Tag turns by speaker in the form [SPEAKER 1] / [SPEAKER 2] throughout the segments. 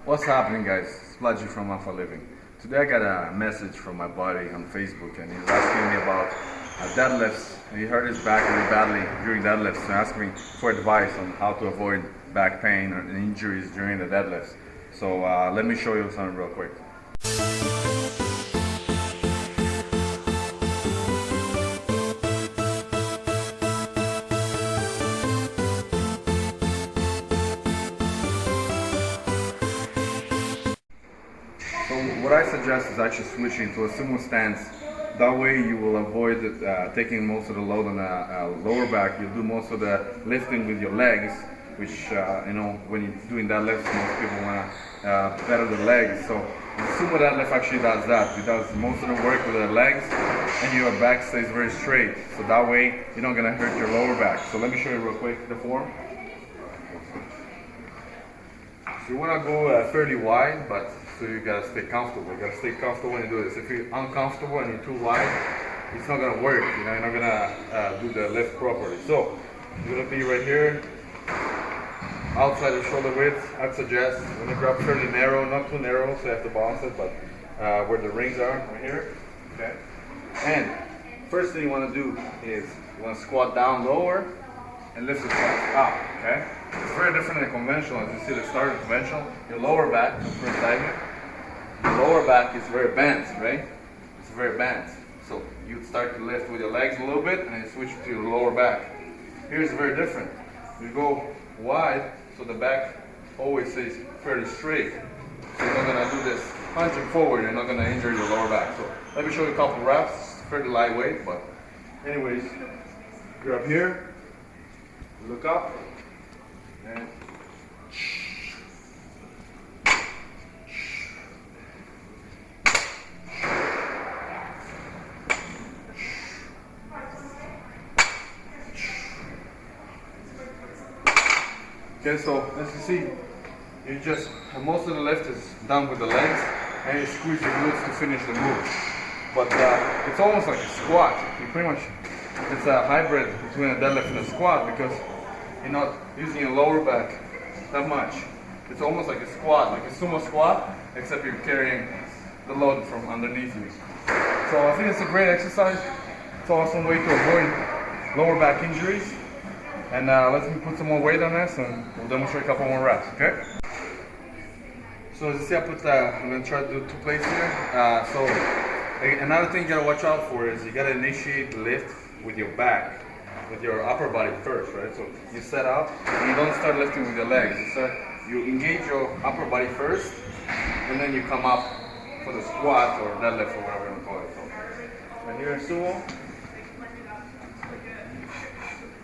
[SPEAKER 1] What's happening, guys? It's Spludgy from Alpha Living. Today I got a message from my buddy on Facebook, and he was asking me about deadlifts. And he hurt his back really badly during deadlifts, and asked me for advice on how to avoid back pain and injuries during the deadlifts. So let me show you something real quick. So what I suggest is actually switching to a Sumo stance. That way you will avoid taking most of the load on the lower back. You'll do most of the lifting with your legs, which when you're doing deadlifts, most people want to better the legs. So the Sumo deadlift actually does that. It does most of the work with the legs, and your back stays very straight. So that way you're not going to hurt your lower back. So let me show you real quick the form. So you want to go fairly wide, but so you gotta stay comfortable. You gotta stay comfortable when you do this. If you're uncomfortable and you're too wide, it's not gonna work. You're not gonna do the lift properly. So you're gonna be right here, outside of shoulder width. I'd suggest when you grab fairly narrow, not too narrow, so you have to balance it, but where the rings are, right here. Okay. And first thing you want to do is you want to squat down lower and lift the chest up. Okay. It's very different than conventional. As you see, the start of conventional, your lower back, the first segment, the lower back is very bent, right? It's very bent. So you start to lift with your legs a little bit and then switch to your lower back. Here's very different. You go wide, so the back always stays fairly straight. So you're not gonna do this punching forward, you're not gonna injure your lower back. So let me show you a couple reps. It's fairly lightweight, but anyways, you're up here, look up, and okay, so as you see, you just most of the lift is done with the legs, and you squeeze your glutes to finish the move. But it's almost like a squat. You pretty much, it's a hybrid between a deadlift and a squat because you're not using your lower back that much. It's almost like a squat, like a sumo squat, except you're carrying the load from underneath you. So I think it's a great exercise. It's an awesome way to avoid lower back injuries. And let me put some more weight on this and we'll demonstrate a couple more reps, okay? So as you see, I'm going to try to do 2 plates here. So another thing you got to watch out for is you got to initiate the lift with your back, with your upper body first, right? So you set up and you don't start lifting with your legs. You engage your upper body first and then you come up for the squat or deadlift or whatever you want to call it. So right here in Sumo,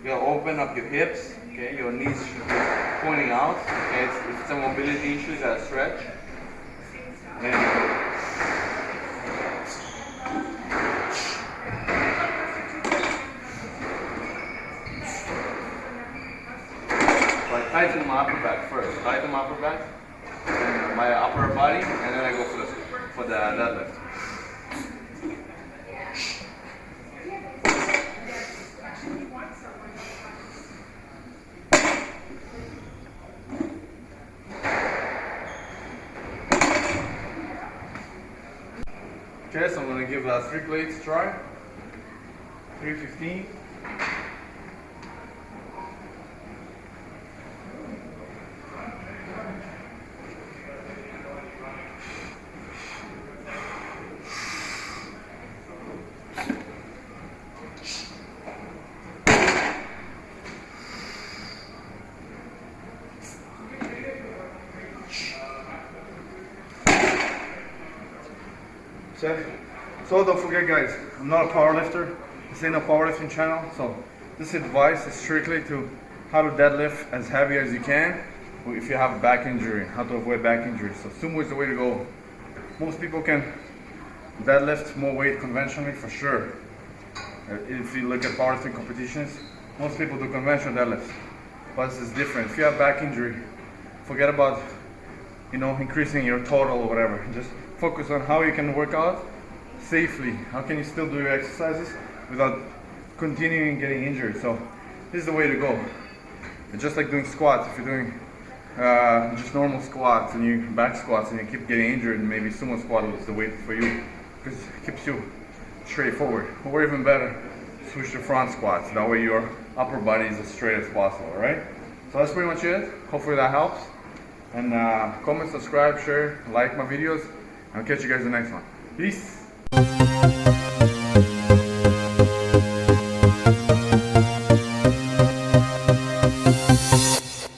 [SPEAKER 1] you open up your hips, okay? Your knees should be pointing out, okay? If it's a mobility issue, you gotta stretch. And so I tighten my upper back first. Tighten my upper back, and my upper body, and then I go for the deadlift. Okay, so I'm going to give 3 plates a try. 315. So don't forget, guys, I'm not a power lifter. This ain't a powerlifting channel, so this advice is strictly to how to deadlift as heavy as you can if you have a back injury, how to avoid back injury. So Sumo is the way to go. Most people can deadlift more weight conventionally for sure. If you look at powerlifting competitions, most people do conventional deadlifts, but this is different. If you have back injury, forget about increasing your total or whatever. Just focus on how you can work out safely. How can you still do your exercises without continuing getting injured? So this is the way to go. It's just like doing squats. If you're doing just normal squats and you back squats and you keep getting injured, and maybe sumo squat is the way for you because it keeps you straight forward. Or even better, switch to front squats. That way your upper body is as straight as possible, alright? So that's pretty much it. Hopefully that helps. And comment, subscribe, share, like my videos. I'll catch you guys in the next one. Peace!